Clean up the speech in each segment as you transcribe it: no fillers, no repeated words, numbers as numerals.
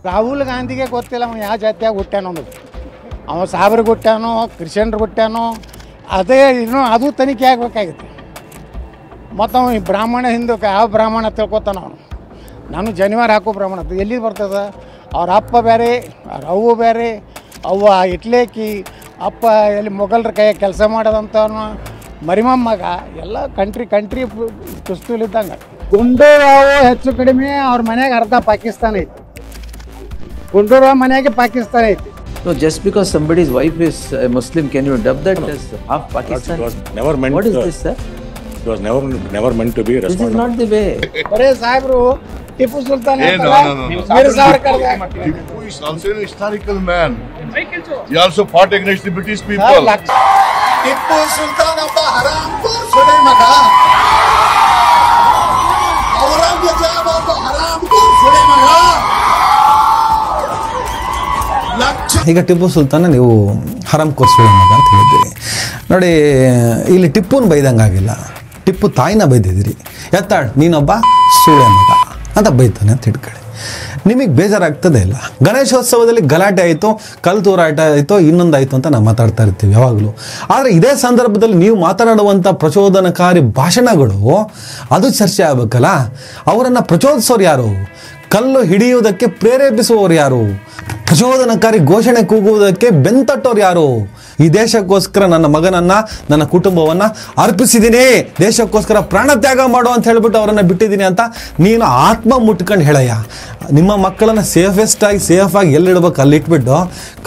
ರಾಹುಲ್ ಗಾಂಧಿಗೆ ಗೊತ್ತಿಲ್ಲ ಅವ ಯಾವ ಜಾತಿಯಾಗ ಹುಟ್ಟ್ಯಾನೋ ಅನ್ನೋದು. ಅವ ಸಾಬ್ರಿಗೆ ಹುಟ್ಟ್ಯಾನೋ ಕ್ರಿಶ್ಚಿಯನ್ರಿಗೆ ಹುಟ್ಟ್ಯಾನೋ ಅದೇ ಇನ್ನೂ ಅದು ತನಿಖೆ ಆಗಬೇಕಾಗಿತ್ತು. ಮತ್ತು ಅವ ಬ್ರಾಹ್ಮಣ ಹಿಂದೂ ಯಾವ ಬ್ರಾಹ್ಮಣ ತಿಳ್ಕೊತಾನ ಅವನು. ನಾನು ಜನಿವಾರ ಹಾಕೋ ಬ್ರಾಹ್ಮಣ ಎಲ್ಲಿ ಬರ್ತದೆ? ಅವ್ರ ಅಪ್ಪ ಬೇರೆ, ಅವ್ರ ಅವ್ವ ಬೇರೆ, ಅವ್ವ ಇಟ್ಲೇಕಿ, ಅಪ್ಪ ಎಲ್ಲಿ ಮೊಘಲರ ಕೈ ಕೆಲಸ ಮಾಡೋದಂಥವನು ಮರಿಮಮ್ಮಗ ಎಲ್ಲ ಕಂಟ್ರಿ ಕುಸ್ತೂಲಿದ್ದಂಗೆ. ಗುಂಡೂರಾವ್ ಹೆಚ್ಚು ಕಡಿಮೆ ಅವ್ರ ಮನೆಯಾಗ ಅರ್ಧ ಪಾಕಿಸ್ತಾನ ಐತಿ. ಗುಂಡೂರಾವ್ ಮನೆಯಾಗೆ ಪಾಕಿಸ್ತಾನ ಐತಿ. No, just because somebody's wife is a Muslim, can you dub that as half Pakistan? It was never meant. What is this, sir? It was never meant to be. This is not the way. ಬರೇ ಸಾಹೇಬ್ರು Tipu Sultan No. Veer Savarkar. Tipu is also an historical man. He also fought against the British people. Tipu Sultan ಒಬ್ಬ ಹರಾಮ್ಖೋರ್ ಸುಳೆ ಮಗ. ಔರಂಗಜೇಬ್ ಒಬ್ಬ ಹರಾಮ್ಖೋರ್ ಸುಳೆ ಮಗ. ಈಗ ಟಿಪ್ಪು ಸುಲ್ತಾನ ನೀವು ಹರಾಮ್ ಕೋರ್ಸುಳೆ ಮಗ ಅಂತ ಹೇಳಿದ್ದೀರಿ ನೋಡಿ. ಇಲ್ಲಿ ಟಿಪ್ಪುನ ಬೈದಂಗೆ ಆಗಿಲ್ಲ, ಟಿಪ್ಪು ತಾಯಿನ ಬೈದಿದ್ದೀರಿ. ಎತ್ತಾಳ್ ನೀನೊಬ್ಬ ಸುಳೆ ಮಗ ಅಂತ ಬೈತಾನೆ ಅಂತ ಹಿಡ್ಕೊಳ್ಳಿ. ನಿಮಗೆ ಬೇಜಾರಾಗ್ತದೆ ಇಲ್ಲ. ಗಣೇಶೋತ್ಸವದಲ್ಲಿ ಗಲಾಟೆ ಆಯಿತು, ಕಲ್ಲು ತೂರಾಟ ಆಯಿತು, ಇನ್ನೊಂದಾಯಿತು ಅಂತ ನಾವು ಮಾತಾಡ್ತಾ ಇರ್ತೀವಿ ಯಾವಾಗಲೂ. ಆದರೆ ಇದೇ ಸಂದರ್ಭದಲ್ಲಿ ನೀವು ಮಾತನಾಡುವಂಥ ಪ್ರಚೋದನಕಾರಿ ಭಾಷಣಗಳು ಅದು ಚರ್ಚೆ ಆಗಬೇಕಲ್ಲ. ಅವರನ್ನು ಪ್ರಚೋದಿಸೋರು ಯಾರು? ಕಲ್ಲು ಹಿಡಿಯುವುದಕ್ಕೆ ಪ್ರೇರೇಪಿಸುವವರು ಯಾರು? ಪ್ರಚೋದನಕಾರಿ ಘೋಷಣೆ ಕೂಗುವುದಕ್ಕೆ ಬೆಂತಟ್ಟೋರು ಯಾರು? ಈ ದೇಶಕ್ಕೋಸ್ಕರ ನನ್ನ ಮಗನನ್ನು, ನನ್ನ ಕುಟುಂಬವನ್ನು ಅರ್ಪಿಸಿದ್ದೀನಿ, ದೇಶಕ್ಕೋಸ್ಕರ ಪ್ರಾಣ ತ್ಯಾಗ ಮಾಡು ಅಂತ ಹೇಳ್ಬಿಟ್ಟು ಅವರನ್ನು ಬಿಟ್ಟಿದ್ದೀನಿ ಅಂತ ನೀನು ಆತ್ಮ ಮುಟ್ಕೊಂಡು ಹೇಳಯ್ಯ. ನಿಮ್ಮ ಮಕ್ಕಳನ್ನು ಸೇಫಾಗಿ ಎಲ್ಲಿಡ್ಬೇಕು ಅಲ್ಲಿ ಇಟ್ಬಿಟ್ಟು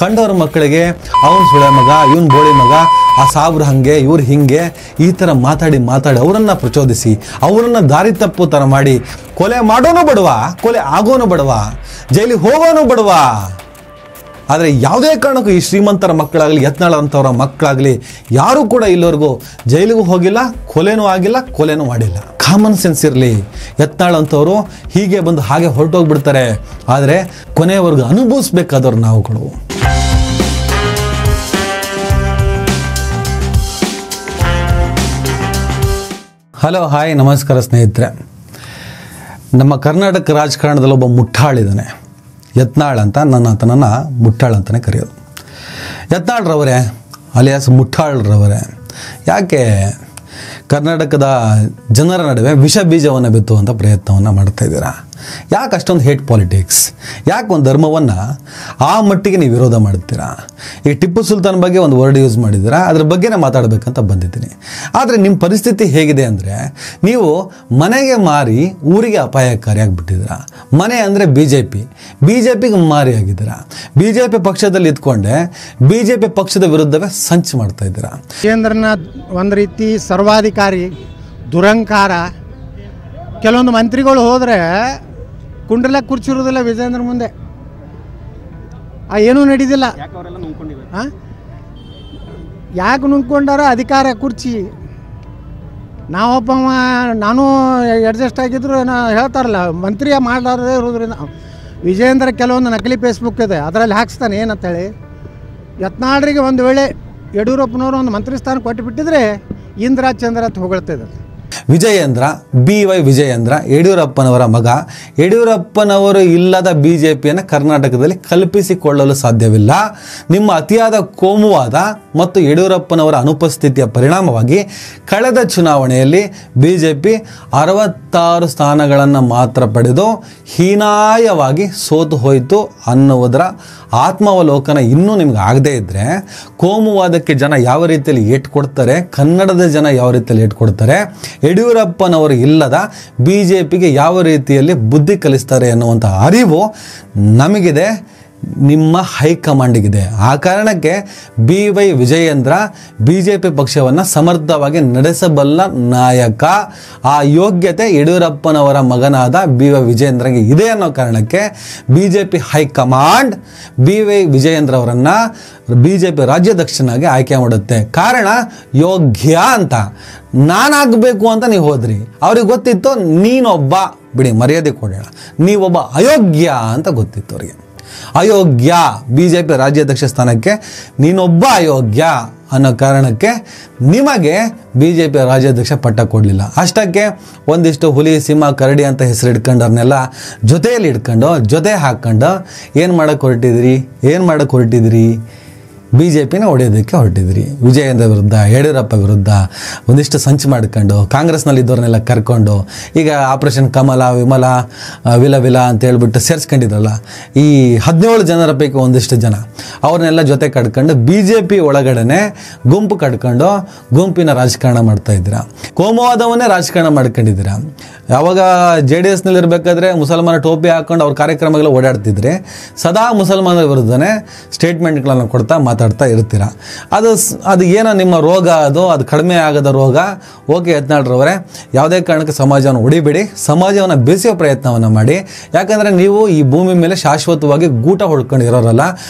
ಕಂಡವ್ರ ಮಕ್ಕಳಿಗೆ ಅವನು ಸುಳೆ ಮಗ, ಇವನು ಬೋಳಿ ಮಗ, ಆ ಸಾಬ್ರು ಹಾಗೆ, ಇವ್ರು ಹಿಂಗೆ ಈ ಥರ ಮಾತಾಡಿ ಅವರನ್ನು ಪ್ರಚೋದಿಸಿ, ಅವರನ್ನು ದಾರಿ ತಪ್ಪು ಥರ ಮಾಡಿ ಕೊಲೆ ಮಾಡೋನು ಬಡವ, ಕೊಲೆ ಆಗೋನು ಬಡವ, ಜೈಲಿಗೆ ಹೋಗೋನು ಬಡವ. ಆದರೆ ಯಾವುದೇ ಕಾರಣಕ್ಕೂ ಈ ಶ್ರೀಮಂತರ ಮಕ್ಕಳಾಗಲಿ, ಯತ್ನಾಳ್ ಅಂಥವ್ರ ಮಕ್ಕಳಾಗಲಿ ಯಾರೂ ಕೂಡ ಇಲ್ಲಿವರೆಗೂ ಜೈಲಿಗೂ ಹೋಗಿಲ್ಲ, ಕೊಲೆನೂ ಆಗಿಲ್ಲ, ಕೊಲೆನೂ ಮಾಡಿಲ್ಲ. ಕಾಮನ್ ಸೆನ್ಸ್ ಇರಲಿ. ಯತ್ನಾಳ್ ಅಂಥವ್ರು ಹೀಗೆ ಬಂದು ಹಾಗೆ ಹೊರಟೋಗ್ಬಿಡ್ತಾರೆ. ಆದರೆ ಕೊನೆಯವರೆಗೂ ಅನುಭವಿಸ್ಬೇಕಾದವ್ರು ನಾವುಗಳು. ಹಲೋ, ಹಾಯ್, ನಮಸ್ಕಾರ ಸ್ನೇಹಿತರೆ. ನಮ್ಮ ಕರ್ನಾಟಕ ರಾಜಕಾರಣದಲ್ಲಿ ಒಬ್ಬ ಮುಟ್ಟಾಳಿದ್ದಾನೆ, ಯತ್ನಾಳ್ ಅಂತ. ನನ್ನ ಆತನನ್ನು ಮುಟ್ಟಾಳ್ ಅಂತಲೇ ಕರೆಯೋದು. ಯತ್ನಾಳ್ರವರೇ ಅಲಿಯಾಸ್ ಮುಟ್ಟಾಳ್ರವರೇ, ಯಾಕೆ ಕರ್ನಾಟಕದ ಜನರ ನಡುವೆ ವಿಷ ಬೀಜವನ್ನು ಬಿತ್ತುವಂಥ ಪ್ರಯತ್ನವನ್ನು ಮಾಡ್ತಾ ಇದ್ದೀರಾ? ಯಾಕೆ ಅಷ್ಟೊಂದು ಹೇಟ್ ಪಾಲಿಟಿಕ್ಸ್? ಯಾಕೆ ಒಂದು ಧರ್ಮವನ್ನು ಆ ಮಟ್ಟಿಗೆ ನೀವು ವಿರೋಧ ಮಾಡ್ತೀರಾ? ಈ ಟಿಪ್ಪು ಸುಲ್ತಾನ್ ಬಗ್ಗೆ ಒಂದು ವರ್ಡ್ ಯೂಸ್ ಮಾಡಿದ್ದೀರಾ, ಅದ್ರ ಬಗ್ಗೆನೇ ಮಾತಾಡಬೇಕಂತ ಬಂದಿದ್ದೀನಿ. ಆದರೆ ನಿಮ್ಮ ಪರಿಸ್ಥಿತಿ ಹೇಗಿದೆ ಅಂದರೆ, ನೀವು ಮನೆಗೆ ಮಾರಿ ಊರಿಗೆ ಅಪಾಯಕಾರಿಯಾಗಿಬಿಟ್ಟಿದ್ದೀರಾ. ಮನೆ ಅಂದರೆ BJPಗೆ ಮಾರಿ ಆಗಿದ್ದೀರಾ. BJP ಪಕ್ಷದಲ್ಲಿ ಇದ್ಕೊಂಡೆ BJP ಪಕ್ಷದ ವಿರುದ್ಧವೇ ಸಂಚು ಮಾಡ್ತಾ ಇದ್ದೀರಾ. ಕೇಂದ್ರನಾಥ್ ಒಂದು ರೀತಿ ಸರ್ವಾಧಿಕಾರಿ, ದುರಂಕಾರ. ಕೆಲವೊಂದು ಮಂತ್ರಿಗಳು ಹೋದರೆ ಕುಂಡ್ರಲಕ್ಕೆ ಕುರ್ಚಿರೋದಿಲ್ಲ ವಿಜೇಂದ್ರ ಮುಂದೆ. ಏನೂ ನಡೀದಿಲ್ಲ. ಯಾಕೆ ನುಂಗ್ಕೊಂಡಾರ? ಅಧಿಕಾರ ಕುರ್ಚಿ. ನಾನು ಅಡ್ಜಸ್ಟ್ ಆಗಿದ್ರು ಹೇಳ್ತಾರಲ್ಲ, ಮಂತ್ರಿ ಮಾಡಲಾರದೇ ಇರೋದ್ರಿಂದ. ವಿಜೇಂದ್ರ ಕೆಲವೊಂದು ನಕಲಿ ಫೇಸ್ಬುಕ್ ಇದೆ, ಅದರಲ್ಲಿ ಹಾಕ್ಸ್ತಾನೆ ಏನಂತೇಳಿ. ಯತ್ನಾಳ್ರಿಗೆ ಒಂದು ವೇಳೆ ಯಡಿಯೂರಪ್ಪನವರು ಒಂದು ಮಂತ್ರಿ ಸ್ಥಾನ ಕೊಟ್ಟುಬಿಟ್ಟಿದ್ರೆ ಇಂದ್ರ ಚಂದ್ರ ಅಂತ ಹೊಗಳ್ತಿದ್ದಾರೆ. ವಿಜಯೇಂದ್ರ, BY ವಿಜಯೇಂದ್ರ ಯಡಿಯೂರಪ್ಪನವರ ಮಗ. ಯಡಿಯೂರಪ್ಪನವರು ಇಲ್ಲದ BJPಯನ್ನು ಕರ್ನಾಟಕದಲ್ಲಿ ಕಲ್ಪಿಸಿಕೊಳ್ಳಲು ಸಾಧ್ಯವಿಲ್ಲ. ನಿಮ್ಮ ಅತಿಯಾದ ಕೋಮುವಾದ ಮತ್ತು ಯಡಿಯೂರಪ್ಪನವರ ಅನುಪಸ್ಥಿತಿಯ ಪರಿಣಾಮವಾಗಿ ಕಳೆದ ಚುನಾವಣೆಯಲ್ಲಿ BJP 66 ಸ್ಥಾನಗಳನ್ನು ಮಾತ್ರ ಪಡೆದು ಹೀನಾಯವಾಗಿ ಸೋತು ಹೋಯಿತು ಅನ್ನುವುದರ ಆತ್ಮಾವಲೋಕನ ಇನ್ನೂ ನಿಮ್ಗೆ ಆಗದೇ ಇದ್ದರೆ, ಕೋಮುವಾದಕ್ಕೆ ಜನ ಯಾವ ರೀತಿಯಲ್ಲಿ ಏಟು ಕೊಡ್ತಾರೆ, ಕನ್ನಡದ ಜನ ಯಾವ ರೀತಿಯಲ್ಲಿ ಏಟು ಕೊಡ್ತಾರೆ, ಯಡಿಯೂರಪ್ಪನವರು ಇಲ್ಲದ BJPಗೆ ಯಾವ ರೀತಿಯಲ್ಲಿ ಬುದ್ಧಿ ಕಲಿಸ್ತಾರೆ ಅನ್ನುವಂಥ ಅರಿವು ನಮಗಿದೆ, ನಿಮ್ಮ ಹೈಕಮಾಂಡಿಗಿದೆ. ಆ ಕಾರಣಕ್ಕೆ BY ವಿಜಯೇಂದ್ರ BJP ಪಕ್ಷವನ್ನು ಸಮರ್ಥವಾಗಿ ನಡೆಸಬಲ್ಲ ನಾಯಕ. ಆ ಯೋಗ್ಯತೆ ಯಡಿಯೂರಪ್ಪನವರ ಮಗನಾದ BY ವಿಜಯೇಂದ್ರಗೆ ಇದೆ ಅನ್ನೋ ಕಾರಣಕ್ಕೆ BJP ಹೈಕಮಾಂಡ್ BY ವಿಜಯೇಂದ್ರ ಅವರನ್ನು BJP ರಾಜ್ಯಾಧ್ಯಕ್ಷನಾಗಿ ಆಯ್ಕೆ ಮಾಡುತ್ತೆ. ಕಾರಣ ಯೋಗ್ಯ ಅಂತ. ನಾನಾಗಬೇಕು ಅಂತ ನೀವು ಹೋದ್ರಿ, ಅವ್ರಿಗೆ ಗೊತ್ತಿತ್ತು ನೀನೊಬ್ಬ, ಬಿಡಿ ಮರ್ಯಾದೆ ಕೊಡೋಣ, ನೀವೊಬ್ಬ ಅಯೋಗ್ಯ ಅಂತ ಗೊತ್ತಿತ್ತು ಅವರಿಗೆ. ಅಯೋಗ್ಯ, BJP ರಾಜ್ಯಾಧ್ಯಕ್ಷ ಸ್ಥಾನಕ್ಕೆ ನೀನೊಬ್ಬ ಅಯೋಗ್ಯ ಅನ್ನೋ ಕಾರಣಕ್ಕೆ ನಿಮಗೆ BJP ರಾಜ್ಯಾಧ್ಯಕ್ಷ ಪಟ್ಟ ಕೊಡಲಿಲ್ಲ. ಅಷ್ಟಕ್ಕೆ ಒಂದಿಷ್ಟು ಹುಲಿ ಸಿಂಹ ಕರಡಿ ಅಂತ ಹೆಸರು ಇಟ್ಕೊಂಡವ್ರನ್ನೆಲ್ಲ ಜೊತೆಯಲ್ಲಿ ಇಟ್ಕೊಂಡು ಜೊತೆ ಹಾಕ್ಕೊಂಡು ಏನು ಮಾಡಕ್ಕೆ ಹೊರಟಿದ್ರಿ BJPನ ಹೊಡೆಯೋದಕ್ಕೆ ಹೊರಟಿದ್ರಿ. ವಿಜಯೇಂದ್ರ ವಿರುದ್ಧ, ಯಡಿಯೂರಪ್ಪ ವಿರುದ್ಧ ಒಂದಿಷ್ಟು ಸಂಚು ಮಾಡ್ಕೊಂಡು ಕಾಂಗ್ರೆಸ್ನಲ್ಲಿ ಇದ್ದವ್ರನ್ನೆಲ್ಲ ಕರ್ಕೊಂಡು ಈಗ ಆಪರೇಷನ್ ಕಮಲ ವಿಲ ಅಂತ ಹೇಳ್ಬಿಟ್ಟು ಸೇರಿಸ್ಕೊಂಡಿದ್ರಲ್ಲ, ಈ 17 ಜನರ ಪೈಕಿ ಒಂದಿಷ್ಟು ಜನ ಅವ್ರನ್ನೆಲ್ಲ ಜೊತೆ ಕಟ್ಕೊಂಡು BJP ಒಳಗಡೆನೆ ಗುಂಪು ಕಟ್ಕೊಂಡು ಗುಂಪಿನ ರಾಜಕಾರಣ ಮಾಡ್ತಾ ಇದ್ದೀರಾ. ಕೋಮುವಾದವನ್ನೇ ರಾಜಕಾರಣ ಮಾಡ್ಕೊಂಡಿದ್ದೀರಾ. ಯಾವಾಗ JDSನಲ್ಲಿ ಇರಬೇಕಾದ್ರೆ ಮುಸಲ್ಮಾನ ಟೋಪಿ ಹಾಕೊಂಡು ಅವ್ರ ಕಾರ್ಯಕ್ರಮಗಳು ಓಡಾಡ್ತಿದ್ರೆ ಸದಾ ಮುಸಲ್ಮಾನರ ವಿರುದ್ಧನೇ ಸ್ಟೇಟ್ಮೆಂಟ್ಗಳನ್ನು ಕೊಡ್ತಾ ಮಾತಾಡ್ತಾ ಇರ್ತೀರ. ಅದು ಏನೋ ನಿಮ್ಮ ರೋಗ, ಅದು ಕಡಿಮೆ ಆಗದ ರೋಗ. ಓಕೆ ಯತ್ನಾಳ್ರವರೇ, ಯಾವುದೇ ಕಾರಣಕ್ಕೆ ಸಮಾಜವನ್ನು ಹೊಡಿಬೇಡಿ, ಸಮಾಜವನ್ನು ಬೆಸೆಯೋ ಪ್ರಯತ್ನವನ್ನು ಮಾಡಿ. ಯಾಕಂದರೆ ನೀವು ಈ ಭೂಮಿ ಮೇಲೆ ಶಾಶ್ವತವಾಗಿ ಗೂಟ ಹೊಡ್ಕೊಂಡು ಇರೋರಲ್ಲ,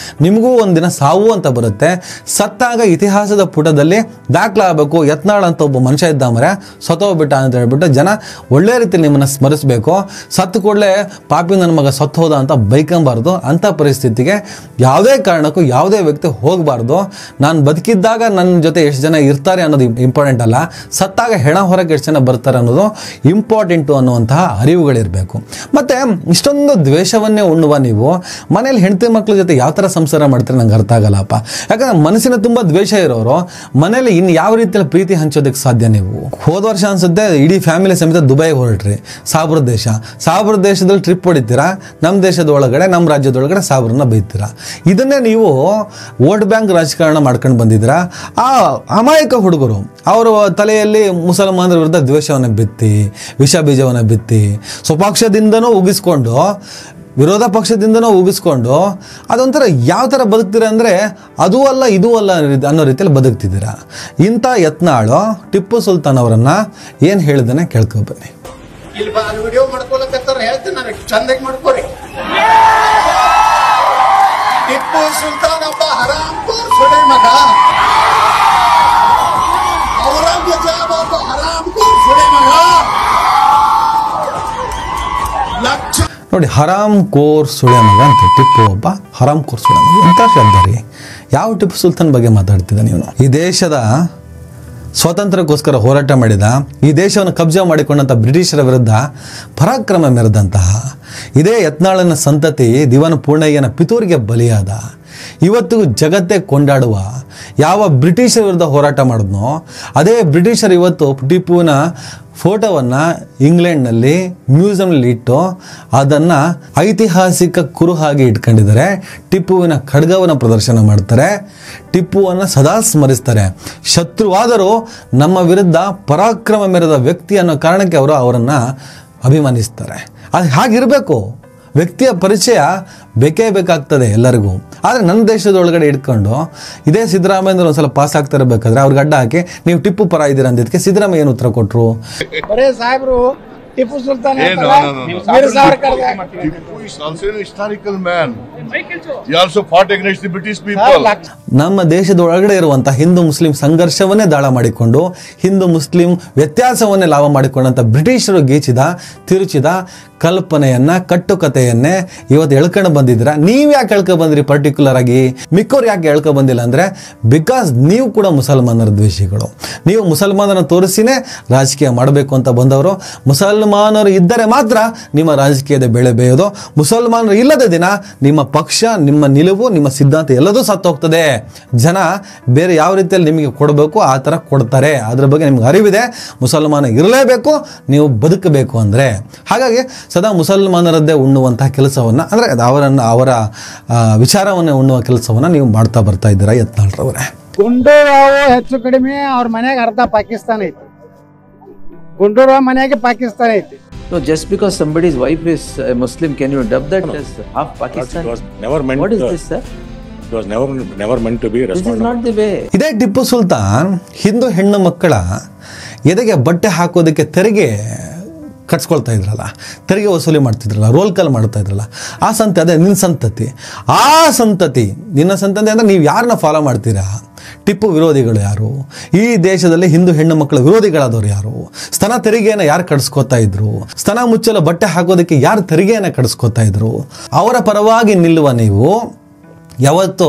ನಿಮಗೂ ಒಂದಿನ ಸಾವು ಅಂತ ಬರುತ್ತೆ. ಸತ್ತಾಗ ಇತಿಹಾಸದ ಪುಟದಲ್ಲಿ ದಾಖಲಾಗಬೇಕು, ಯತ್ನಾಳ್ ಅಂತ ಒಬ್ಬ ಮನುಷ್ಯ ಇದ್ದ ಮರೆ ಸತ್ತೋಗ್ಬಿಟ್ಟ ಅಂತ ಹೇಳ್ಬಿಟ್ಟು ಜನ ಒಳ್ಳೆ ರೀತಿ ನಿಮ್ಮನ್ನು ಸ್ಮರಿಸಬೇಕು. ಸತ್ತು ಕೂಡಲೇ ಪಾಪಿ ನನ್ನ ಮಗ ಸತ್ತು ಹೋದ ಅಂತ ಬೈಕೊಂಬಾರ್ದು. ಅಂಥ ಪರಿಸ್ಥಿತಿಗೆ ಯಾವುದೇ ಕಾರಣಕ್ಕೂ ಯಾವುದೇ ವ್ಯಕ್ತಿ ಹೋಗಬಾರ್ದು. ನಾನು ಬದುಕಿದ್ದಾಗ ನನ್ನ ಜೊತೆ ಎಷ್ಟು ಜನ ಇರ್ತಾರೆ ಅನ್ನೋದು ಇಂಪಾರ್ಟೆಂಟ್ ಅಲ್ಲ, ಸತ್ತಾಗ ಹೆಣ ಹೊರಗೆ ಎಷ್ಟು ಜನ ಬರ್ತಾರೆ ಅನ್ನೋದು ಇಂಪಾರ್ಟೆಂಟು ಅನ್ನುವಂತಹ ಅರಿವುಗಳಿರಬೇಕು. ಮತ್ತು ಇಷ್ಟೊಂದು ದ್ವೇಷವನ್ನೇ ಉಣ್ಣುವ ನೀವು ಮನೇಲಿ ಹೆಂಡತಿ ಮಕ್ಕಳ ಜೊತೆ ಯಾವ ಥರ ಸಂಸಾರ ಮಾಡ್ತಾರೆ ನಂಗೆ ಅರ್ಥ ಆಗಲ್ಲಪ್ಪ. ಯಾಕಂದರೆ ಮನಸ್ಸಿನ ತುಂಬ ದ್ವೇಷ ಇರೋರು ಮನೇಲಿ ಇನ್ನು ಯಾವ ರೀತಿಯಲ್ಲಿ ಪ್ರೀತಿ ಹಂಚೋದಕ್ಕೆ ಸಾಧ್ಯ? ನೀವು ಹೋದ ವರ್ಷ ಅನ್ಸುತ್ತೆ ಇಡೀ ಫ್ಯಾಮಿಲಿ ಸಮೇತ ದುಬೈಗೆ ಹೊರಟ್ರಿ. ಸಾಬ್ರ ದೇಶದಲ್ಲಿ ಟ್ರಿಪ್ ಹೊಡಿತೀರಾ, ನಮ್ಮ ದೇಶದ ಒಳಗಡೆ ನಮ್ಮ ರಾಜ್ಯದೊಳಗಡೆ ಸಾಬ್ರನ್ನ ಬೈತೀರಾ. ಇದನ್ನೇ ನೀವು ವೋಟ್ ಬ್ಯಾಂಕ್ ರಾಜಕಾರಣ ಮಾಡ್ಕೊಂಡು ಬಂದಿದ್ದೀರಾ. ಆ ಅಮಾಯಕ ಹುಡುಗರು ಅವರು ತಲೆಯಲ್ಲಿ ಮುಸಲ್ಮಾನರ ವಿರುದ್ಧ ದ್ವೇಷವನ್ನು ಬಿತ್ತಿ, ವಿಷ ಬೀಜವನ್ನು ಬಿತ್ತಿ, ಸ್ವಪಕ್ಷದಿಂದನೂ ಉಗಿಸ್ಕೊಂಡು, ವಿರೋಧ ಪಕ್ಷದಿಂದನೂ ಉಗಿಸ್ಕೊಂಡು ಅದೊಂಥರ ಯಾವ ಥರ ಬದುಕ್ತೀರ ಅಂದರೆ ಅದೂ ಅಲ್ಲ ಇದೂ ಅಲ್ಲ ಅನ್ನೋ ರೀತಿಯಲ್ಲಿ ಬದುಕ್ತಿದ್ದೀರಾ. ಇಂಥ ಯತ್ನಾಳು ಟಿಪ್ಪು ಸುಲ್ತಾನ್ ಅವರನ್ನು ಏನು ಹೇಳಿದಾನೆ ಕೇಳ್ಕೊಬನ್ನಿ. ಇಲ್ಲಿ ವಿಡಿಯೋ ಮಾಡ್ಕೊಳಕತ್ತಾರ, ಹೇಳ್ತೀನಿ ನನಗೆ ಚಂದಾಗಿ ಮಾಡ್ಕೋರಿ. ಟಿಪ್ಪು ಸುಲ್ತಾನ್ ಒಬ್ಬ ಹರಾಮ್ಖೋರ್ ಸುಳೆ ಮಗ, ಔರಂಗಜೇಬ ಒಬ್ಬ ಹರಾಮ್ಖೋರ್ ಸುಳೆ ಮಗ. ನೋಡಿ, ಹರಾಮ್ ಕೋರ್ ಸುಳೆ ಮಗ ಅಂತ ಟಿಪ್ಪು ಒಬ್ಬ ಹರಾಮ್ ಕೋರ್ ಸುಳೆ ಮಗ. ಎಂಥ ಶಬ್ದ ರೀ! ಯಾವ ಟಿಪ್ಪು ಸುಲ್ತಾನ್ ಬಗ್ಗೆ ಮಾತಾಡ್ತಿದ್ದ ನೀವು? ಈ ದೇಶದ ಸ್ವಾತಂತ್ರ್ಯಕ್ಕೋಸ್ಕರ ಹೋರಾಟ ಮಾಡಿದ, ಈ ದೇಶವನ್ನು ಕಬ್ಜಾ ಮಾಡಿಕೊಂಡಂಥ ಬ್ರಿಟಿಷರ ವಿರುದ್ಧ ಪರಾಕ್ರಮ ಮೆರೆದಂತಹ ಇದೇ ಯತ್ನಾಳನ ಸಂತತಿ ದಿವಾನ ಪೂರ್ಣಯ್ಯನ ಪಿತೂರಿಗೆ ಬಲಿಯಾದ, ಇವತ್ತಿಗೂ ಜಗತ್ತೇ ಕೊಂಡಾಡುವ ಯಾವ ಬ್ರಿಟಿಷರ ವಿರುದ್ಧ ಹೋರಾಟ ಮಾಡಿದ್ನೋ ಅದೇ ಬ್ರಿಟಿಷರು ಇವತ್ತು ಟಿಪ್ಪುವಿನ ಫೋಟೋವನ್ನು ಇಂಗ್ಲೆಂಡ್ನಲ್ಲಿ ಮ್ಯೂಸಿಯಂನಲ್ಲಿ ಇಟ್ಟು ಅದನ್ನು ಐತಿಹಾಸಿಕ ಕುರುಹಾಗಿ ಇಟ್ಕೊಂಡಿದ್ದಾರೆ. ಟಿಪ್ಪುವಿನ ಖಡ್ಗವನ್ನು ಪ್ರದರ್ಶನ ಮಾಡ್ತಾರೆ, ಟಿಪ್ಪುವನ್ನು ಸದಾ ಸ್ಮರಿಸ್ತಾರೆ. ಶತ್ರುವಾದರೂ ನಮ್ಮ ವಿರುದ್ಧ ಪರಾಕ್ರಮ ಮೆರೆದ ವ್ಯಕ್ತಿ ಅನ್ನೋ ಕಾರಣಕ್ಕೆ ಅವರನ್ನು ಅಭಿಮಾನಿಸ್ತಾರೆ. ಅದು ಹಾಗಿರಬೇಕು. ವ್ಯಕ್ತಿಯ ಪರಿಚಯ ಬೇಕೇ ಬೇಕಾಗ್ತದೆ ಎಲ್ಲರಿಗೂ. ಆದರೆ ನನ್ನ ದೇಶದೊಳಗಡೆ ಇಟ್ಕೊಂಡು ಇದೇ ಸಿದ್ದರಾಮಯ್ಯ ಒಂದ್ಸಲ ಪಾಸ್ ಆಗ್ತಾ ಇರಬೇಕಾದ್ರೆ ಅವ್ರಿಗೆ ಅಡ್ಡ ಹಾಕಿ ನೀವು ಟಿಪ್ಪು ಪರ ಇದ್ದೀರಾ ಅಂದಿದ್ದಕ್ಕೆ ಸಿದ್ದರಾಮಯ್ಯ ಏನು ಉತ್ತರ ಕೊಟ್ಟರು? ಬರೇ ಸಾಹೇಬ್ರು Tipu Sultan Tipu is also an historical man. He also fought against the British people. ನಮ್ಮ ದೇಶದ ಒಳಗಡೆ ಇರುವಂಥ ಹಿಂದೂ ಮುಸ್ಲಿಂ ಸಂಘರ್ಷವನ್ನೇ ದಾಳ ಮಾಡಿಕೊಂಡು ಹಿಂದೂ ಮುಸ್ಲಿಂ ವ್ಯತ್ಯಾಸವನ್ನೇ ಲಾಭ ಮಾಡಿಕೊಂಡಂಥ ಬ್ರಿಟಿಷರು ಗೀಚಿದ ತಿರುಚಿದ ಕಲ್ಪನೆಯನ್ನ ಕಟ್ಟುಕತೆಯನ್ನೇ ಇವತ್ತು ಎಳ್ಕೊಂಡು ಬಂದಿದ್ದೀರಾ. ನೀವು ಯಾಕೆ ಎಳ್ಕೊ ಬಂದಿರಿ ಪರ್ಟಿಕ್ಯುಲರ್ ಆಗಿ? ಮಿಕ್ಕವ್ರು ಯಾಕೆ ಎಳ್ಕೊ ಬಂದಿಲ್ಲ ಅಂದರೆ ಬಿಕಾಸ್ ನೀವು ಕೂಡ ಮುಸಲ್ಮಾನರ ದ್ವೇಷಿಗಳು. ನೀವು ಮುಸಲ್ಮಾನರನ್ನು ತೋರಿಸಿನೇ ರಾಜಕೀಯ ಮಾಡಬೇಕು ಅಂತ ಬಂದವರು. ಮುಸಲ್ಮಾನರು ಇದ್ದರೆ ಮಾತ್ರ ನಿಮ್ಮ ರಾಜಕೀಯದ ಬೆಳೆ ಬೇಯೋದು. ಮುಸಲ್ಮಾನರು ಇಲ್ಲದ ದಿನ ನಿಮ್ಮ ಪಕ್ಷ, ನಿಮ್ಮ ನಿಲುವು, ನಿಮ್ಮ ಸಿದ್ಧಾಂತ ಎಲ್ಲದೂ ಸತ್ತೋಗ್ತದೆ. ಜನ ಬೇರೆ ಯಾವ ರೀತಿಯಲ್ಲಿ ನಿಮಗೆ ಕೊಡಬೇಕು ಆ ಥರ ಕೊಡ್ತಾರೆ. ಅದ್ರ ಬಗ್ಗೆ ನಿಮ್ಗೆ ಅರಿವಿದೆ. ಮುಸಲ್ಮಾನ ಇರಲೇಬೇಕು ನೀವು ಬದುಕಬೇಕು ಅಂದರೆ. ಹಾಗಾಗಿ ಸದಾ ಮುಸಲ್ಮಾನರದ್ದೇ ಉಣ್ಣುವಂತಹ ಕೆಲಸವನ್ನು, ಅಂದರೆ ಅವರ ವಿಚಾರವನ್ನೇ ಉಣ್ಣುವ ಕೆಲಸವನ್ನು ನೀವು ಮಾಡ್ತಾ ಬರ್ತಾ ಇದ್ದೀರಾ ಯತ್ನಾಳ್ರವರೇ. ಗುಂಡೂರಾವ್ ಹೆಚ್ಚು ಕಡಿಮೆ ಅವ್ರ ಮನೆಯಾಗ ಅರ್ಧ ಪಾಕಿಸ್ತಾನ ಐತಿ. ಗುಂಡೂರಾವ್ ಮನೆಯಾಗೆ ಪಾಕಿಸ್ತಾನ ಐತಿ. No, just because somebody's wife is a Muslim, can you dub that as half Pakistan? It was never meant. What is this, sir? It was never meant to be This is responsible. not the way. ಇದೇ ಟಿಪ್ಪು ಸುಲ್ತಾನ್ ಹಿಂದೂ ಹೆಣ್ಣು ಮಕ್ಕಳ ಎದೆಗೆ ಬಟ್ಟೆ ಹಾಕೋದಕ್ಕೆ ತೆರಿಗೆ ಕಟ್ಸ್ಕೊಳ್ತಾ ಇದ್ರಲ್ಲ, ತೆರಿಗೆ ವಸೂಲಿ ಮಾಡ್ತಿದ್ರಲ್ಲ, ರೋಲ್ ಕಾಲ್ ಮಾಡ್ತಾ ಇದ್ರಲ್ಲ, ಆ ಸಂತತಿ, ಅದೇ ನಿನ್ನ ಸಂತತಿ. ಆ ಸಂತತಿ, ನಿನ್ನ ಸಂತತಿ ಅಂದರೆ ನೀವು ಯಾರನ್ನ ಫಾಲೋ ಮಾಡ್ತೀರಾ? ಟಿಪ್ಪು ವಿರೋಧಿಗಳು ಯಾರು, ಈ ದೇಶದಲ್ಲಿ ಹಿಂದೂ ಹೆಣ್ಣು ಮಕ್ಕಳ ವಿರೋಧಿಗಳಾದವರು ಯಾರು, ಸ್ತನ ತೆರಿಗೆಯನ್ನು ಯಾರು ಕಡಿಸ್ಕೋತಾ ಇದ್ರು, ಸ್ತನ ಮುಚ್ಚಲು ಬಟ್ಟೆ ಹಾಕೋದಕ್ಕೆ ಯಾರು ತೆರಿಗೆಯನ್ನು ಕಡಿಸ್ಕೋತಾ ಇದ್ರು, ಅವರ ಪರವಾಗಿ ನಿಲ್ಲುವ ನೀವು ಯಾವತ್ತೋ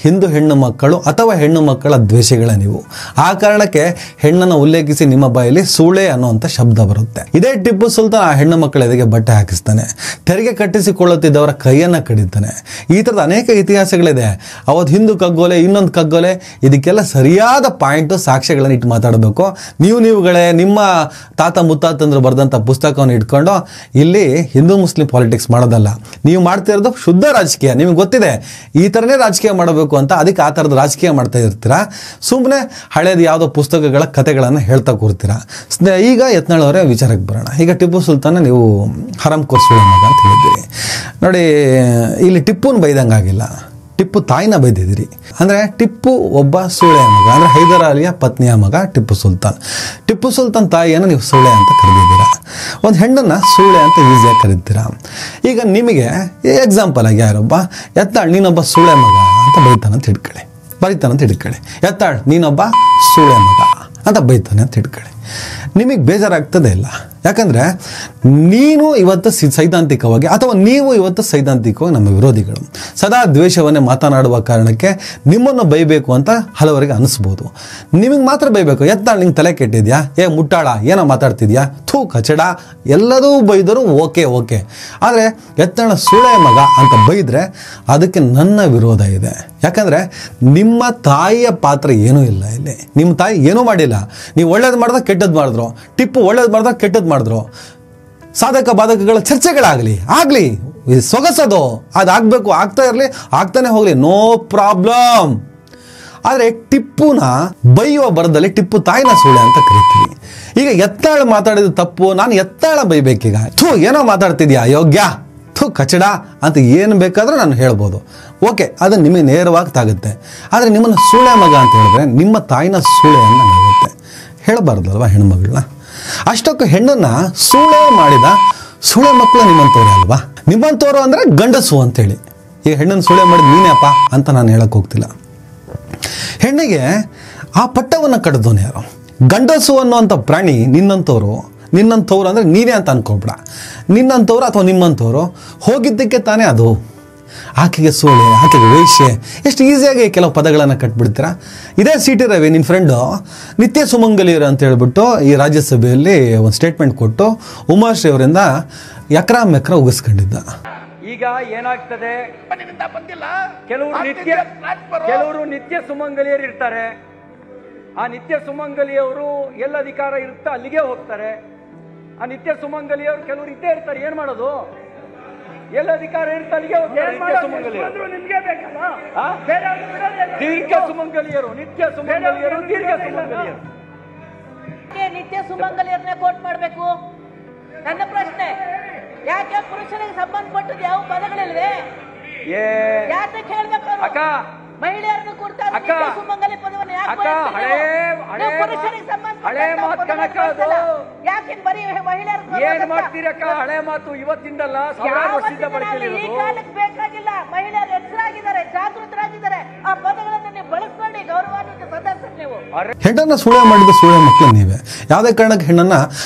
ಹಿಂದೂ ಹೆಣ್ಣು ಮಕ್ಕಳು ಅಥವಾ ಹೆಣ್ಣು ಮಕ್ಕಳ ದ್ವೇಷಗಳ ನೀವು. ಆ ಕಾರಣಕ್ಕೆ ಹೆಣ್ಣನ್ನು ಉಲ್ಲೇಖಿಸಿ ನಿಮ್ಮ ಬಾಯಲ್ಲಿ ಸೂಳೆ ಅನ್ನುವಂಥ ಶಬ್ದ ಬರುತ್ತೆ. ಇದೇ ಟಿಪ್ಪು ಸುಲ್ತಾನ್ ಆ ಹೆಣ್ಣು ಮಕ್ಕಳ ಎದೆಗೆ ಬಟ್ಟೆ ಹಾಕಿಸ್ತಾನೆ, ತೆರಿಗೆ ಕಟ್ಟಿಸಿಕೊಳ್ಳುತ್ತಿದ್ದವರ ಕೈಯನ್ನು ಕಡಿತಾನೆ. ಈ ಥರದ ಅನೇಕ ಇತಿಹಾಸಗಳಿದೆ. ಅವತ್ತು ಹಿಂದೂ ಕಗ್ಗೋಲೆ, ಇನ್ನೊಂದು ಕಗ್ಗೋಲೆ, ಇದಕ್ಕೆಲ್ಲ ಸರಿಯಾದ ಪಾಯಿಂಟು ಸಾಕ್ಷ್ಯಗಳನ್ನು ಇಟ್ಟು ಮಾತಾಡಬೇಕು. ನೀವುಗಳೇ ನಿಮ್ಮ ತಾತ ಮುತ್ತಾತಂದ್ರು ಬರೆದಂಥ ಪುಸ್ತಕವನ್ನು ಇಟ್ಕೊಂಡು ಇಲ್ಲಿ ಹಿಂದೂ ಮುಸ್ಲಿಂ ಪಾಲಿಟಿಕ್ಸ್ ಮಾಡೋದಲ್ಲ. ನೀವು ಮಾಡ್ತಿರೋದು ಶುದ್ಧ ರಾಜಕೀಯ. ನಿಮಗೆ ಗೊತ್ತಿದೆ ಈ ಥರನೇ ರಾಜಕೀಯ ಮಾಡಬೇಕು ಅಂತ, ಅದಕ್ಕೆ ಆ ಥರದ ರಾಜಕೀಯ ಮಾಡ್ತಾ ಇರ್ತೀರಾ. ಸುಮ್ಮನೆ ಹಳೇದು ಯಾವುದೋ ಪುಸ್ತಕಗಳ ಕಥೆಗಳನ್ನು ಹೇಳ್ತಾ ಕೂರ್ತೀರಾ. ಈಗ ಯತ್ನಾಳ್ ಅವರೇ ವಿಚಾರಕ್ಕೆ ಬರೋಣ. ಈಗ ಟಿಪ್ಪು ಸುಲ್ತಾನ ನೀವು ಹರಾಮ್ ಕೋರ್ಸುಳೆ ಮಗ ಅಂತ ಹೇಳಿದ್ದೀರಿ. ನೋಡಿ, ಇಲ್ಲಿ ಟಿಪ್ಪುನ ಬೈದಂಗಾಗಿಲ್ಲ, ಟಿಪ್ಪು ತಾಯಿನ ಬೈದಿದ್ದೀರಿ. ಅಂದರೆ ಟಿಪ್ಪು ಒಬ್ಬ ಸೂಳೆಯ ಮಗ, ಅಂದರೆ ಹೈದರ್ ಅಲಿಯ ಪತ್ನಿಯ ಮಗ ಟಿಪ್ಪು ಸುಲ್ತಾನ್. ಟಿಪ್ಪು ಸುಲ್ತಾನ್ ತಾಯಿಯನ್ನು ನೀವು ಸೂಳೆ ಅಂತ ಕರೆದಿದ್ದೀರಾ, ಒಂದು ಹೆಣ್ಣನ್ನು ಸೂಳೆ ಅಂತ ಈಸಿಯಾಗಿ ಕರೀತೀರಾ. ಈಗ ನಿಮಗೆ ಎಕ್ಸಾಂಪಲ್ ಆಗಿ ಯಾರೊಬ್ಬ ಯತ್ನಾಳ್ ನೀನೊಬ್ಬ ಸೂಳೆ ಮಗ ಅಂತ ಬೈತಾನಂತ ಹಿಡ್ಕೊಳ್ಳಿ. ಯತ್ನಾಳ್ ನೀನೊಬ್ಬ ಸೂಳೆ ಮಗ ಅಂತ ಬೈತಾನೆ ಅಂತ ಹಿಡ್ಕೊಳ್ಳಿ. ನಿಮಗೆ ಬೇಜಾರಾಗ್ತದೆ ಇಲ್ಲ. ಯಾಕಂದರೆ ನೀನು ಇವತ್ತು ಸೈದ್ಧಾಂತಿಕವಾಗಿ ಅಥವಾ ನೀವು ಇವತ್ತು ಸೈದ್ಧಾಂತಿಕವಾಗಿ ನಮ್ಮ ವಿರೋಧಿಗಳು, ಸದಾ ದ್ವೇಷವನ್ನೇ ಮಾತನಾಡುವ ಕಾರಣಕ್ಕೆ ನಿಮ್ಮನ್ನು ಬೈಬೇಕು ಅಂತ ಹಲವರಿಗೆ ಅನಿಸ್ಬೋದು. ನಿಮಗೆ ಮಾತ್ರ ಬೈಬೇಕು. ಯತ್ನಾಳ್ ನಿಂಗೆ ತಲೆ ಕೆಟ್ಟಿದ್ಯಾ, ಮುಟ್ಟಾಳ ಏನೋ ಮಾತಾಡ್ತಿದ್ಯಾ, ಥೂ ಕಚಡ, ಎಲ್ಲದೂ ಬೈದರೂ ಓಕೆ. ಆದರೆ ಯತ್ನಾಳ ಸೂಳೆ ಮಗ ಅಂತ ಬೈದರೆ ಅದಕ್ಕೆ ನನ್ನ ವಿರೋಧ ಇದೆ. ಯಾಕಂದರೆ ನಿಮ್ಮ ತಾಯಿಯ ಪಾತ್ರ ಏನೂ ಇಲ್ಲ ಇಲ್ಲಿ. ನಿಮ್ಮ ತಾಯಿ ಏನೂ ಮಾಡಿಲ್ಲ. ನೀವು ಒಳ್ಳೇದು ಮಾಡಿದಾಗ ಕೆಟ್ಟದ್ದು ಮಾಡಿದ್ರು, ಟಿಪ್ಪು ಒಳ್ಳೇದು ಮಾಡಿದಾಗ ಕೆಟ್ಟದ್ದು ಮಾಡಿದ್ರು. ಸಾಧಕ ಬಾಧಕಗಳ ಚರ್ಚೆಗಳಾಗಲಿ ಇದು ಸೊಗಸದು, ಅದಾಗಬೇಕು, ಆಗ್ತಾ ಇರಲಿ, ಆಗ್ತಾನೆ ಹೋಗಲಿ, ನೋ ಪ್ರಾಬ್ಲಮ್. ಆದರೆ ಟಿಪ್ಪುನ ಬೈಯುವ ಬರದಲ್ಲಿ ಟಿಪ್ಪು ತಾಯಿನ ಸೂಳೆ ಅಂತ ಕರಿತೀವಿ. ಈಗ ಯತ್ನಾಳ್ ಮಾತಾಡಿದ ತಪ್ಪು, ನಾನು ಯತ್ನಾಳ ಬೈಬೇಕೀಗ, ಥೂ ಏನೋ ಮಾತಾಡ್ತಿದ್ಯಾ ಯೋಗ್ಯ, ಥೂ ಕಚಡ ಅಂತ ಏನು ಬೇಕಾದರೂ ನಾನು ಹೇಳ್ಬೋದು. ಓಕೆ, ಅದು ನಿಮಗೆ ನೇರವಾಗಿ ತಾಗುತ್ತೆ. ಆದರೆ ನಿಮ್ಮನ್ನು ಸೂಳೆ ಮಗ ಅಂತ ಹೇಳಿದ್ರೆ ನಿಮ್ಮ ತಾಯಿನ ಸೂಳೆ ಅನ್ನಂಗಾಗುತ್ತೆ. ಹೇಳಬಾರ್ದಲ್ವ ಹೆಣ್ಮಗಳನ್ನ. ಅಷ್ಟಕ್ಕೂ ಹೆಣ್ಣನ್ನು ಸೂಳೆ ಮಾಡಿದ ಸೂಳೆ ಮಕ್ಕಳು ನಿಮ್ಮಂಥವ್ರೆ ಅಲ್ವಾ. ನಿಮ್ಮಂಥವ್ರು ಅಂದರೆ ಗಂಡಸು ಅಂತೇಳಿ. ಈಗ ಹೆಣ್ಣನ್ನು ಸೂಳೆ ಮಾಡಿದ ನೀನೇಪ್ಪ ಅಂತ ನಾನು ಹೇಳಕ್ಕೆ ಹೋಗ್ತಿಲ್ಲ. ಹೆಣ್ಣಿಗೆ ಆ ಪಟ್ಟವನ್ನು ಕಡ್ದೋನು ಯಾರು? ಗಂಡಸು ಅನ್ನುವಂಥ ಪ್ರಾಣಿ ನಿನ್ನಂಥವ್ರು ಅಂದರೆ ನೀನೇ ಅಂತ ಅನ್ಕೊಬೇಡ. ನಿನ್ನಂಥವ್ರು ಅಥವಾ ನಿಮ್ಮಂಥವ್ರು ಹೋಗಿದ್ದಕ್ಕೆ ತಾನೇ ಅದು. ಆಕೆಗೆ ಸೋಳೆ, ಆಕೆಗೆ ವೇಶ್ಯೆ, ಎಷ್ಟು ಈಸಿಯಾಗಿ ಕೆಲವು ಪದಗಳನ್ನು ಕಟ್ಬಿಡ್ತೀರಾ. ಇದೇ CT ರವಿ ನಿನ್ನ ಫ್ರೆಂಡು ನಿತ್ಯ ಸುಮಂಗಲಿಯರು ಅಂತ ಹೇಳ್ಬಿಟ್ಟು ಈ ರಾಜ್ಯಸಭೆಯಲ್ಲಿ ಒಂದು ಸ್ಟೇಟ್ಮೆಂಟ್ ಕೊಟ್ಟು ಉಮಾಶ್ರೀ ಅವರಿಂದ ಎಕ್ರಾ ಉಗಿಸ್ಕೊಂಡಿದ್ದ. ಈಗ ಏನಾಗ್ತದೆ, ಕೆಲವರು ನಿತ್ಯ ಸುಮಂಗಲಿಯರು ಇರ್ತಾರೆ. ಆ ನಿತ್ಯ ಸುಮಂಗಲಿಯವರು ಎಲ್ಲ ಅಧಿಕಾರ ಇರುತ್ತೆ ಅಲ್ಲಿಗೆ ಹೋಗ್ತಾರೆ. ಆ ನಿತ್ಯ ಸುಮಂಗಲಿಯವರು ಕೆಲವರು ಇದ್ದೇ ಇರ್ತಾರೆ. ಏನ್ ಮಾಡೋದು? ಎಲ್ಲ ಅಧಿಕಾರ ಇರುತ್ತೆ ಅಲ್ಲಿಗೆ ಹೋಗ್ತಾರೆ. ನಿತ್ಯ ಸುಮಂಗಲಿಯರು ದೀರ್ಘ ಸುಮಂಗಲಿಯರು, ನಿತ್ಯ ಸುಮಂಗಲಿಯರು, ದೀರ್ಘ ಸುಮಂಗಲಿಯರು. ನಿತ್ಯ ಸುಮಂಗಲಿಯರನ್ನೇ ಕೋಟ್ ಮಾಡಬೇಕು. ನನ್ನ ಪ್ರಶ್ನೆ, ಯಾಕೆ ಪುರುಷರಿಗೆ ಸಂಬಂಧಪಟ್ಟದ್ದು ಯಾವ ಪದಗಳಿಲ್ವೇ? ಯಾಕೆ ಕೇಳ್ಬೇಕು? ಅಕ್ಕ, ಮಹಿಳೆಯರನ್ನು ಕೊಡ್ತಾರೆ ಸುಮಂಗಲಿ ಪದವನ್ನು ಪುರುಷರಿಗೆ ಸಂಬಂಧ ಯಾಕೆ ಬರೀ ಮಹಿಳೆಯರು ಏನ್ ಮಾಡ್ತೀರಕ್ಕ? ಹಳೆ ಮಾತು ಇವತ್ತಿಂದಲ್ಲ, ಸಾವಿರಾರು ವರ್ಷದಿಂದ ಈ ಕಾಲಕ್ಕೆ ಬೇಕಾಗಿಲ್ಲ. ಮಹಿಳೆಯರು ಎಚ್ಚರಾಗಿದ್ದಾರೆ, ಜಾಗೃತರಾಗಿದ್ದಾರೆ. ಆ ಪದಗಳನ್ನು ನೀವು ಬಳಸ್ಕೊಳ್ಳಿ. ಗೌರವಾನ್ವಿತ ಸದಸ್ಯರು ನೀವು. ಹೆಣ್ಣನ್ನು ಸೂಳೆ ಮಾಡಿದ ಸೂಳೆ ಮಕ್ಕಳು ನೀವೇ. ಯಾವುದೇ ಕಾರಣಕ್ಕೆ ಹೆಣ್ಣನ್ನು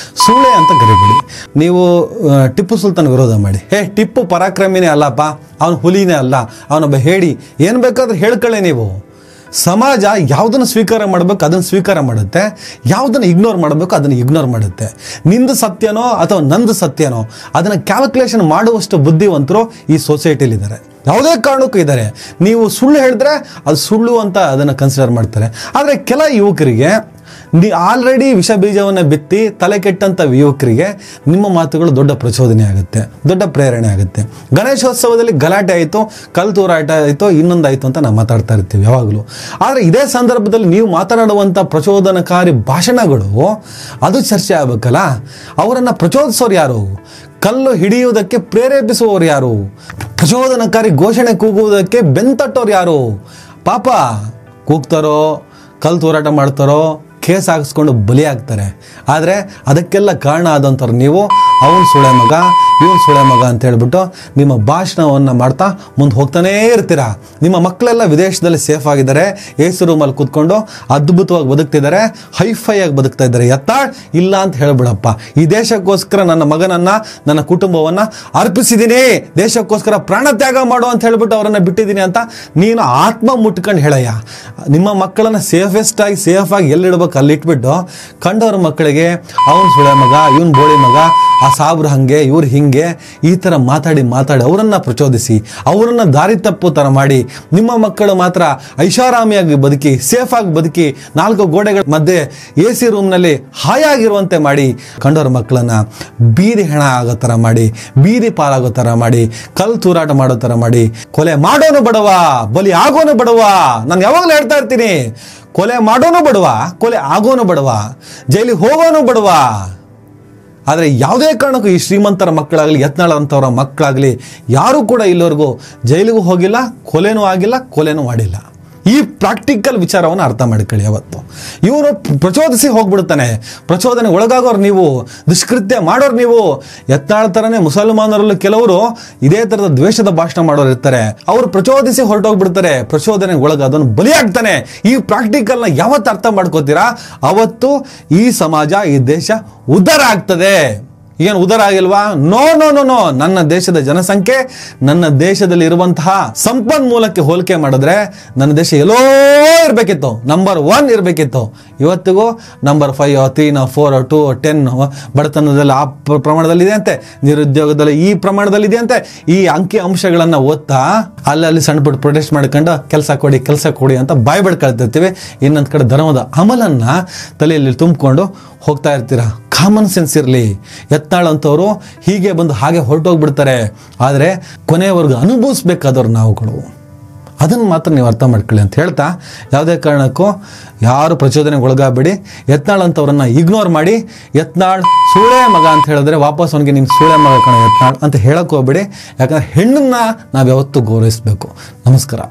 ಸೂಳೆ ಅಂತ ಕರಿಬೇಡಿ. ನೀವು ಟಿಪ್ಪು ಸುಲ್ತಾನ್ ವಿರೋಧ ಮಾಡಿ, ಟಿಪ್ಪು ಪರಾಕ್ರಮಿನೇ ಅಲ್ಲಪ್ಪ, ಅವನು ಹುಲಿನೇ ಅಲ್ಲ, ಅವನೊಬ್ಬ ಹೇಳಿ, ಏನು ಬೇಕಾದ್ರೂ ಹೇಳ್ಕೊಳ್ಳಿ. ನೀವು ಸಮಾಜ ಯಾವುದನ್ನು ಸ್ವೀಕಾರ ಮಾಡಬೇಕು ಅದನ್ನು ಸ್ವೀಕಾರ ಮಾಡುತ್ತೆ, ಯಾವುದನ್ನು ಇಗ್ನೋರ್ ಮಾಡಬೇಕು ಅದನ್ನು ಇಗ್ನೋರ್ ಮಾಡುತ್ತೆ. ನಿಂದು ಸತ್ಯನೋ ಅಥವಾ ನಂದು ಸತ್ಯನೋ ಅದನ್ನು ಕ್ಯಾಲ್ಕುಲೇಷನ್ ಮಾಡುವಷ್ಟು ಬುದ್ಧಿವಂತರು ಈ ಸೊಸೈಟಿಲಿದ್ದಾರೆ, ಯಾವುದೇ ಕಾರಣಕ್ಕೂ ಇದ್ದಾರೆ. ನೀವು ಸುಳ್ಳು ಹೇಳಿದ್ರೆ ಅದು ಸುಳ್ಳು ಅಂತ ಅದನ್ನು ಕನ್ಸಿಡರ್ ಮಾಡ್ತಾರೆ. ಆದರೆ ಕೆಲ ಯುವಕರಿಗೆ ಆಲ್ರೆಡಿ ವಿಷ ಬೀಜವನ್ನು ಬಿತ್ತಿ ತಲೆ ಕೆಟ್ಟಂಥ ಯುವಕರಿಗೆ ನಿಮ್ಮ ಮಾತುಗಳು ದೊಡ್ಡ ಪ್ರಚೋದನೆ ಆಗುತ್ತೆ, ದೊಡ್ಡ ಪ್ರೇರಣೆ ಆಗುತ್ತೆ. ಗಣೇಶೋತ್ಸವದಲ್ಲಿ ಗಲಾಟೆ ಆಯಿತು, ಕಲ್ಲು ತೂರಾಟ ಆಯಿತು, ಇನ್ನೊಂದಾಯಿತು ಅಂತ ನಾವು ಮಾತಾಡ್ತಾ ಇರ್ತೀವಿ ಯಾವಾಗಲೂ. ಆದರೆ ಇದೇ ಸಂದರ್ಭದಲ್ಲಿ ನೀವು ಮಾತನಾಡುವಂಥ ಪ್ರಚೋದನಕಾರಿ ಭಾಷಣಗಳು ಅದು ಚರ್ಚೆ ಆಗಬೇಕಲ್ಲ. ಅವರನ್ನು ಪ್ರಚೋದಿಸೋರು ಯಾರು? ಕಲ್ಲು ಹಿಡಿಯುವುದಕ್ಕೆ ಪ್ರೇರೇಪಿಸುವವರು ಯಾರು? ಪ್ರಚೋದನಕಾರಿ ಘೋಷಣೆ ಕೂಗುವುದಕ್ಕೆ ಬೆಂತಟ್ಟೋರು ಯಾರು? ಪಾಪ ಕೂಗ್ತಾರೋ, ಕಲ್ಲು ತೂರಾಟ ಮಾಡ್ತಾರೋ, ಕೇಸ್ ಹಾಕಿಸ್ಕೊಂಡು ಬಲಿಯಾಗ್ತಾರೆ. ಆದರೆ ಅದಕ್ಕೆಲ್ಲ ಕಾರಣ ಆದಂಥವ್ರು ನೀವು ಅವನು ಸುಳೆ ಮಗ ಇವನು ಸುಳೆ ಮಗ ಅಂತ ಹೇಳ್ಬಿಟ್ಟು ನಿಮ್ಮ ಭಾಷಣವನ್ನು ಮಾಡ್ತಾ ಮುಂದೆ ಹೋಗ್ತಾನೇ ಇರ್ತೀರ. ನಿಮ್ಮ ಮಕ್ಕಳೆಲ್ಲ ವಿದೇಶದಲ್ಲಿ ಸೇಫ್ ಆಗಿದ್ದಾರೆ, AC ರೂಮಲ್ಲಿ ಕೂತ್ಕೊಂಡು ಅದ್ಭುತವಾಗಿ ಬದುಕ್ತಿದ್ದಾರೆ, ಹೈಫೈ ಆಗಿ ಬದುಕ್ತಾ ಇದ್ದಾರೆ. ಎತ್ತಾಳ್ ಇಲ್ಲ ಅಂತ ಹೇಳ್ಬಿಡಪ್ಪ. ಈ ದೇಶಕ್ಕೋಸ್ಕರ ನನ್ನ ಮಗನನ್ನು ನನ್ನ ಕುಟುಂಬವನ್ನು ಅರ್ಪಿಸಿದ್ದೀನಿ, ದೇಶಕ್ಕೋಸ್ಕರ ಪ್ರಾಣ ತ್ಯಾಗ ಮಾಡು ಅಂತ ಹೇಳ್ಬಿಟ್ಟು ಅವರನ್ನು ಬಿಟ್ಟಿದ್ದೀನಿ ಅಂತ ನೀನು ಆತ್ಮ ಮುಟ್ಕೊಂಡು ಹೇಳಯ್ಯ. ನಿಮ್ಮ ಮಕ್ಕಳನ್ನು ಸೇಫೆಸ್ಟಾಗಿ ಸೇಫಾಗಿ ಎಲ್ಲಿಡ್ಬೇಕು ಅಲ್ಲಿ ಇಟ್ಬಿಟ್ಟು ಕಂಡವ್ರ ಮಕ್ಕಳಿಗೆ ಅವನು ಸುಳೆ ಮಗ ಇವನು ಬೋಳಿ ಮಗ ಆ ಸಾಬ್ರು ಹಾಗೆ ಇವ್ರು ಹಿಂಗೆ ಈ ಥರ ಮಾತಾಡಿ ಅವರನ್ನು ಪ್ರಚೋದಿಸಿ ಅವರನ್ನು ದಾರಿ ತಪ್ಪು ಥರ ಮಾಡಿ ನಿಮ್ಮ ಮಕ್ಕಳು ಮಾತ್ರ ಐಷಾರಾಮಿಯಾಗಿ ಬದುಕಿ ಸೇಫಾಗಿ ಬದುಕಿ 4 ಗೋಡೆಗಳ ಮಧ್ಯೆ AC ರೂಮ್ನಲ್ಲಿ ಹಾಯಾಗಿರುವಂತೆ ಮಾಡಿ ಕಂಡವ್ರ ಮಕ್ಕಳನ್ನು ಬೀದಿ ಹೆಣ ಆಗೋ ಥರ ಮಾಡಿ ಬೀದಿ ಪಾಲಾಗೋ ಥರ ಮಾಡಿ ಕಲ್ಲು ತೂರಾಟ ಮಾಡೋ ಥರ ಮಾಡಿ ಕೊಲೆ ಮಾಡೋನು ಬಡವ ಬಲಿ ಆಗೋನು ಬಡವ. ನಾನು ಯಾವಾಗಲೂ ಹೇಳ್ತಾ ಇರ್ತೀನಿ, ಕೊಲೆ ಮಾಡೋನು ಬಡವ ಕೊಲೆ ಆಗೋನು ಬಡವ ಜೈಲಿಗೆ ಹೋಗೋನು ಬಡವ. ಆದರೆ ಯಾವುದೇ ಕಾರಣಕ್ಕೂ ಈ ಶ್ರೀಮಂತರ ಮಕ್ಕಳಾಗಲಿ ಯತ್ನಾಳ್ ಅಂತವರ ಮಕ್ಕಳಾಗಲಿ ಯಾರೂ ಕೂಡ ಇಲ್ಲಿವರೆಗೂ ಜೈಲಿಗೂ ಹೋಗಿಲ್ಲ, ಕೊಲೆನೂ ಆಗಿಲ್ಲ, ಕೊಲೆನೂ ಮಾಡಿಲ್ಲ. ಈ ಪ್ರಾಕ್ಟಿಕಲ್ ವಿಚಾರವನ್ನು ಅರ್ಥ ಮಾಡ್ಕೊಳ್ಳಿ. ಅವತ್ತು ಇವನು ಪ್ರಚೋದಿಸಿ ಹೋಗ್ಬಿಡ್ತಾನೆ. ಪ್ರಚೋದನೆ ಒಳಗಾಗೋರು ನೀವು, ದುಷ್ಕೃತ್ಯ ಮಾಡೋರು ನೀವು. ಯತ್ನಾಳ್ ಥರನೇ ಮುಸಲ್ಮಾನರಲ್ಲೂ ಕೆಲವರು ಇದೇ ಥರದ ದ್ವೇಷದ ಭಾಷಣ ಮಾಡೋರು ಇರ್ತಾರೆ. ಅವರು ಪ್ರಚೋದಿಸಿ ಹೊರಟೋಗ್ಬಿಡ್ತಾರೆ, ಪ್ರಚೋದನೆಗೆ ಒಳಗಾದವನು ಬಲಿಯಾಗ್ತಾನೆ. ಈ ಪ್ರಾಕ್ಟಿಕಲ್ನ ಯಾವತ್ತು ಅರ್ಥ ಮಾಡ್ಕೋತೀರಾ ಅವತ್ತು ಈ ಸಮಾಜ ಈ ದೇಶ ಉದ್ಧಾರ ಆಗ್ತದೆ. ಏನು ಉದಾರ ಆಗಿಲ್ವಾ? No no no no. ನನ್ನ ದೇಶದ ಜನಸಂಖ್ಯೆ ನನ್ನ ದೇಶದಲ್ಲಿ ಇರುವಂತಹ ಸಂಪನ್ಮೂಲಕ್ಕೆ ಹೋಲಿಕೆ ಮಾಡಿದ್ರೆ ನನ್ನ ದೇಶ ಎಲ್ಲೋ ಇರಬೇಕಿತ್ತು, ನಂಬರ್ 1 ಇರಬೇಕಿತ್ತು. ಇವತ್ತಿಗೂ ನಂಬರ್ 5 3 4 2 10 ಬಡತನದಲ್ಲಿ ಆ ಪ್ರಮಾಣದಲ್ಲಿ ಇದೆ ಅಂತೆ, ನಿರುದ್ಯೋಗದಲ್ಲಿ ಈ ಪ್ರಮಾಣದಲ್ಲಿ ಇದೆ ಅಂತೆ. ಈ ಅಂಕಿ ಅಂಶಗಳನ್ನು ಓದ್ತಾ ಅಲ್ಲಿ ಸಣ್ಣ ಪುಟ್ಟ ಪ್ರೊಟೆಸ್ಟ್ ಮಾಡ್ಕೊಂಡು ಕೆಲಸ ಕೊಡಿ ಅಂತ ಬಾಯಿ ಬಡ್ಕೊಳ್ತಿರ್ತೀವಿ. ಇನ್ನೊಂದು ಕಡೆ ಧರ್ಮದ ಅಮಲನ್ನು ತಲೆಯಲ್ಲಿ ತುಂಬಿಕೊಂಡು ಹೋಗ್ತಾ ಇರ್ತೀರ. ಕಾಮನ್ ಸೆನ್ಸ್ ಇರಲಿ. ಯತ್ನಾಳ್ ಅಂತವರು ಹೀಗೆ ಬಂದು ಹಾಗೆ ಹೊರಟೋಗ್ಬಿಡ್ತಾರೆ. ಆದರೆ ಕೊನೆಯವರೆಗೂ ಅನುಭವಿಸ್ಬೇಕಾದವ್ರು ನಾವುಗಳು, ಅದನ್ನು ಮಾತ್ರ ನೀವು ಅರ್ಥ ಮಾಡ್ಕೊಳ್ಳಿ ಅಂತ ಹೇಳ್ತಾ, ಯಾವುದೇ ಕಾರಣಕ್ಕೂ ಯಾರು ಪ್ರಚೋದನೆಗೆ ಒಳಗಾಗಬೇಡಿ. ಯತ್ನಾಳ್ ಅಂತವ್ರನ್ನ ಇಗ್ನೋರ್ ಮಾಡಿ ಯತ್ನಾಳ್ ಸುಳೆ ಮಗ ಅಂತ ಹೇಳಿದ್ರೆ ವಾಪಸ್ ಅವನಿಗೆ ನಿಮ್ಮ ಸುಳೆ ಮಗ ಕಣ ಯತ್ನಾಳ್ ಅಂತ ಹೇಳಕ್ಕೆ ಹೋಗ್ಬೇಡಿ. ಯಾಕಂದರೆ ಹೆಣ್ಣನ್ನು ನಾವು ಯಾವತ್ತೂ ಗೌರವಿಸಬೇಕು. ನಮಸ್ಕಾರ.